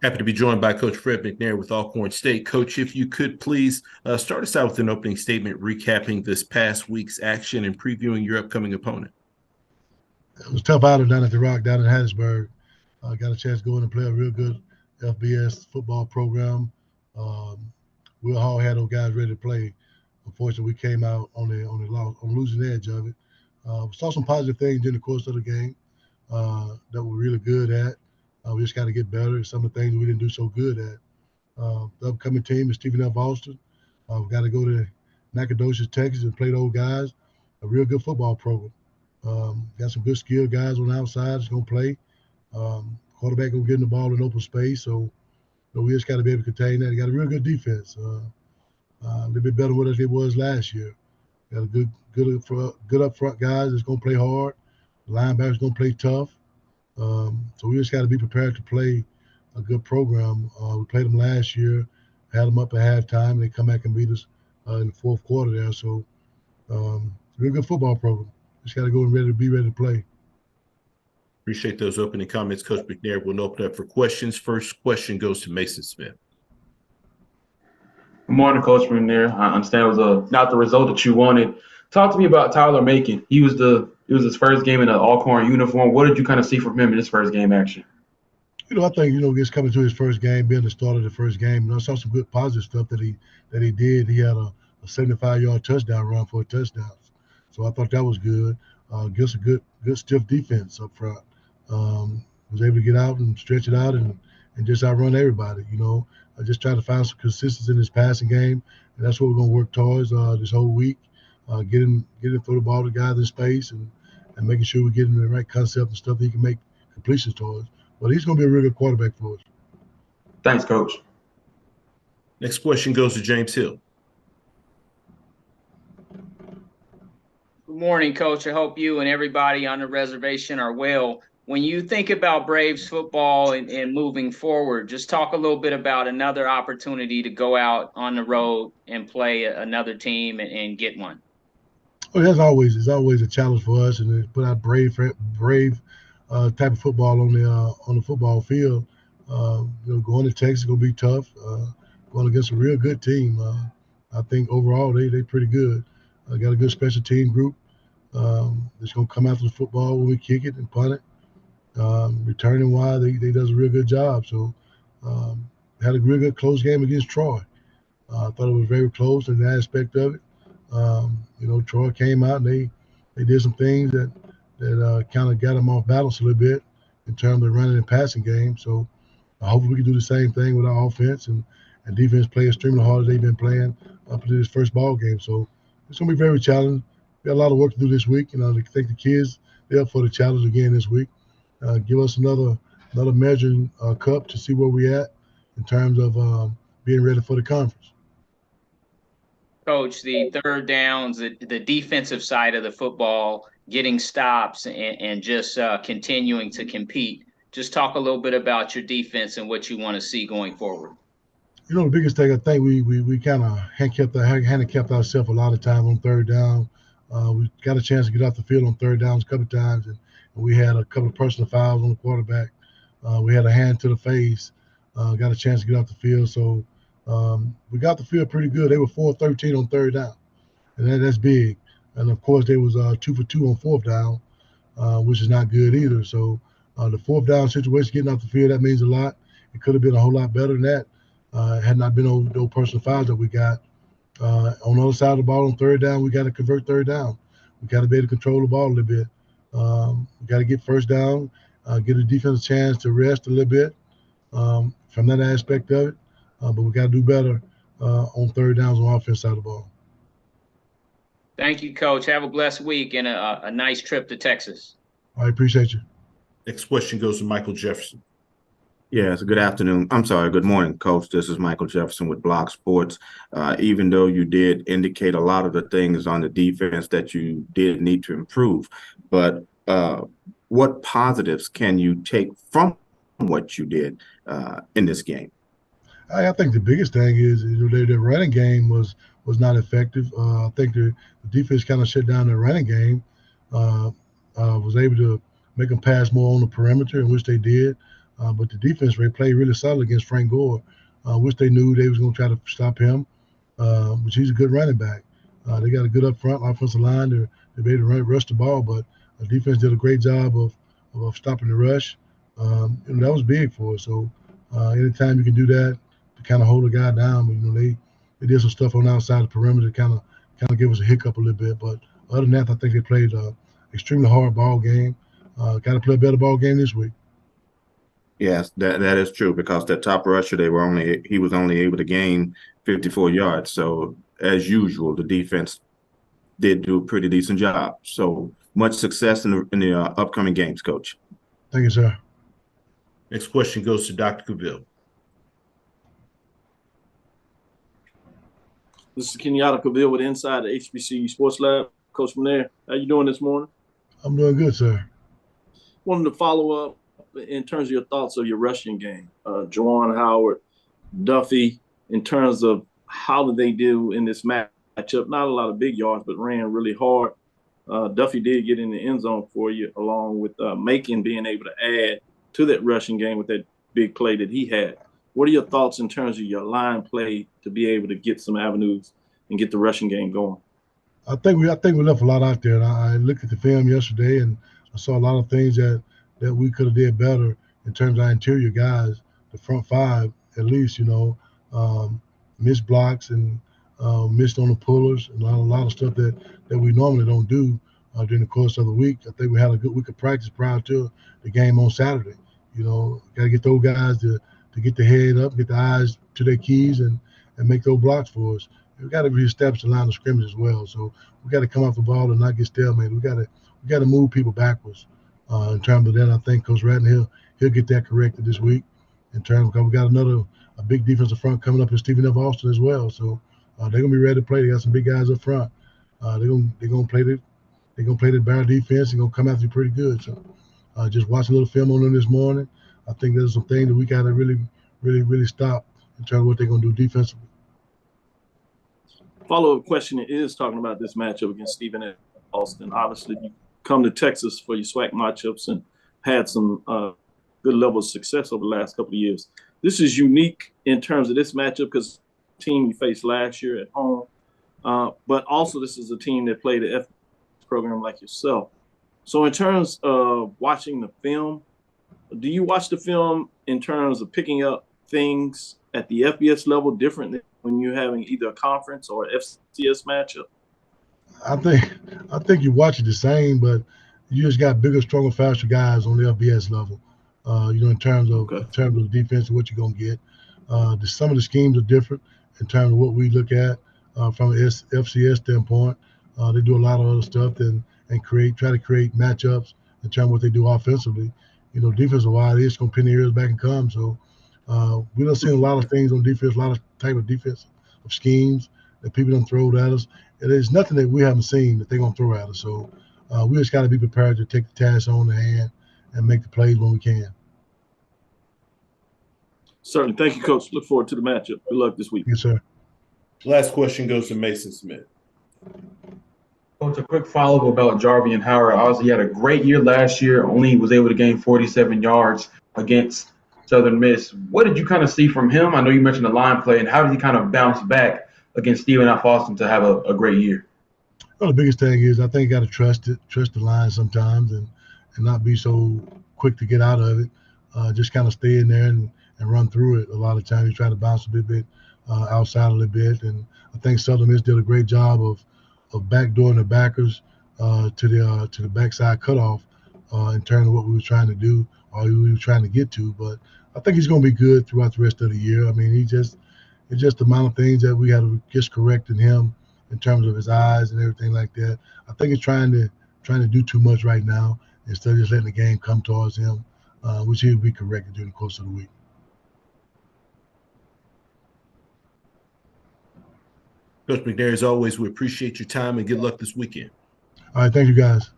Happy to be joined by Coach Fred McNair with Alcorn State. Coach, if you could please start us out with an opening statement recapping this past week's action and previewing your upcoming opponent. It was tough outing down at the Rock down in Hattiesburg. Got a chance to go in and play a real good FBS football program. Will Hall had those guys ready to play. Unfortunately, we came out on the losing edge of it. We saw some positive things during the course of the game that we're really good at. We just got to get better at some of the things we didn't do so good at. The upcoming team is Stephen F. Austin. We've got to go to Nacogdoches, Texas, and play those guys. A real good football program. Got some good skilled guys on the outside that's going to play. Quarterback going to get in the ball in open space. So we just got to be able to contain that. Got a real good defense. A little bit better than it was last year. Got a good up front guys that's going to play hard. The linebackers going to play tough. So we just got to be prepared to play a good program. We played them last year, had them up at halftime. They come back and beat us in the fourth quarter there. So real good football program. Just got to go and be ready to play. Appreciate those opening comments, Coach McNair. We'll open up for questions. First question goes to Mason Smith. Good morning, Coach McNair. I understand it was not the result that you wanted. Talk to me about Tyler Macon. It was his first game in an Alcorn uniform. What did you kind of see from him in his first game action? I think just coming to his first game, being the start of the first game, I saw some good positive stuff that he did. He had a 75-yard touchdown run for a touchdown, so I thought that was good. Just a good stiff defense up front. Was able to get out and stretch it out and just outrun everybody. I just try to find some consistency in his passing game, and that's what we're going to work towards this whole week. Getting throw the ball to guys in space and making sure we get him the right concept and stuff that he can make completions towards. But he's going to be a really good quarterback for us. Thanks, Coach. Next question goes to James Hill. Good morning, Coach. I hope you and everybody on the reservation are well. When you think about Braves football and moving forward, just talk a little bit about another opportunity to go out on the road and play another team and get one. Well, it's always a challenge for us, and to put out brave type of football on the football field. Going to Texas is gonna be tough. Going against a real good team. I think overall they pretty good. Got a good special team group. That's gonna come after the football when we kick it and punt it. Returning wise, they does a real good job. So had a real good close game against Troy. I thought it was very close in that aspect of it. Troy came out and they did some things that kind of got them off balance a little bit in terms of running and passing game. So hopefully we can do the same thing with our offense and defense play extremely hard as they've been playing up to this first ball game. So it's going to be very challenging. We got a lot of work to do this week. I think the kids, they're up for the challenge again this week. Give us another measuring cup to see where we at in terms of being ready for the conference. Coach, the third downs, the defensive side of the football, getting stops and just continuing to compete. Just talk a little bit about your defense and what you want to see going forward. The biggest thing I think we kind of handicapped ourselves a lot of time on third down. We got a chance to get off the field on third downs a couple of times, and we had a couple of personal fouls on the quarterback. We had a hand to the face. Got a chance to get off the field, so we got the field pretty good. They were 4-13 on third down, and that's big. And of course, they was 2 for 2 on fourth down, which is not good either. So the fourth down situation, getting off the field, that means a lot. It could have been a whole lot better than that. Had not been those personal fouls that we got. On the other side of the ball on third down, we got to convert third down. We got to be able to control the ball a little bit. We got to get first down, get the defense a chance to rest a little bit from that aspect of it. But we got to do better on third downs on the offense side of the ball. Thank you, Coach. Have a blessed week and a nice trip to Texas. I appreciate you. Next question goes to Michael Jefferson. Yes, good morning, Coach. This is Michael Jefferson with Block Sports. Even though you did indicate a lot of the things on the defense that you did need to improve, but what positives can you take from what you did in this game? I think the biggest thing is the running game was not effective. I think the defense kind of shut down the running game, was able to make them pass more on the perimeter, in which they did. But the defense played really solid against Frank Gore, which they knew they was going to try to stop him, which he's a good running back. They got a good up front offensive line. They're able to rush the ball, but the defense did a great job of stopping the rush. And that was big for us. So anytime you can do that to kind of hold a guy down, they did some stuff on the outside of the perimeter to kind of give us a hiccup a little bit. But other than that, I think they played extremely hard ball game. Got to play a better ball game this week. Yes, that is true, because that top rusher, he was only able to gain 54 yards. So as usual, the defense did do a pretty decent job. So much success in the upcoming games, Coach. Thank you, sir. Next question goes to Dr. Cavill. This is Kenyatta Cavill with Inside the HBCU Sports Lab. Coach McNair, how you doing this morning? I'm doing good, sir. Wanted to follow up in terms of your thoughts of your rushing game. Juwan Howard, Duffy, in terms of how did they do in this matchup? Not a lot of big yards, but ran really hard. Duffy did get in the end zone for you, along with Macon being able to add to that rushing game with that big play that he had. What are your thoughts in terms of your line play to be able to get some avenues and get the rushing game going? I think we left a lot out there. And I looked at the film yesterday, and I saw a lot of things that we could have did better in terms of our interior guys, the front five at least. Missed blocks and missed on the pullers, and a lot of stuff that we normally don't do during the course of the week. I think we had a good week of practice prior to the game on Saturday. Got to get those guys to get the head up, get the eyes to their keys, and make those blocks for us. We've got to reestablish the line of scrimmage as well. So we got to come off the ball and not get stalemated. We got to move people backwards. In terms of that, I think Coach Ratton, he'll get that corrected this week. In terms of, we got a big defensive front coming up in Stephen F. Austin as well. So they're gonna be ready to play. They got some big guys up front. They're gonna play the barrel defense. They're gonna come after you pretty good. So just watch a little film on them this morning. I think there's some things that we got to really, really, really stop in terms of what they're gonna do defensively. Follow-up question is talking about this matchup against Stephen F. Austin. Obviously, you come to Texas for your SWAC matchups and had some good level of success over the last couple of years. This is unique in terms of this matchup because the team you faced last year at home, but also this is a team that played the F program like yourself. So in terms of watching the film, do you watch the film in terms of picking up things at the FBS level different than when you're having either a conference or FCS matchup? I think you watch it the same, but you just got bigger, stronger, faster guys on the FBS level. In terms of the defense and what you're gonna get. Some of the schemes are different in terms of what we look at from an FCS standpoint. They do a lot of other stuff and try to create matchups in terms of what they do offensively. Defensive wise, it's gonna pin the ears back and come. So we don't see a lot of things on defense, a lot of type of defense of schemes that people don't throw at us. There's nothing that we haven't seen that they're gonna throw at us. So we just got to be prepared to take the task on the hand and make the plays when we can. Certainly. Thank you, Coach. Look forward to the matchup. Good luck this week. Yes, sir. Last question goes to Mason Smith. Coach, a quick follow-up about Jarvian Howard. Obviously, he had a great year last year, only was able to gain 47 yards against Southern Miss. What did you kind of see from him? I know you mentioned the line play, and how did he kind of bounce back against Stephen F. Austin to have a great year? Well, the biggest thing is I think you got to trust the line sometimes and not be so quick to get out of it. Just kind of stay in there and run through it. A lot of times you try to bounce a bit outside a little bit. And I think Southern Miss did a great job of backdooring the backers to the backside cutoff in terms of what we were trying to do or we were trying to get to. But I think he's going to be good throughout the rest of the year. I mean, it's just the amount of things that we had to just correct in him in terms of his eyes and everything like that. I think he's trying to do too much right now instead of just letting the game come towards him, which he'll be corrected during the course of the week. Coach McNair, as always, we appreciate your time and good luck this weekend. All right, thank you, guys.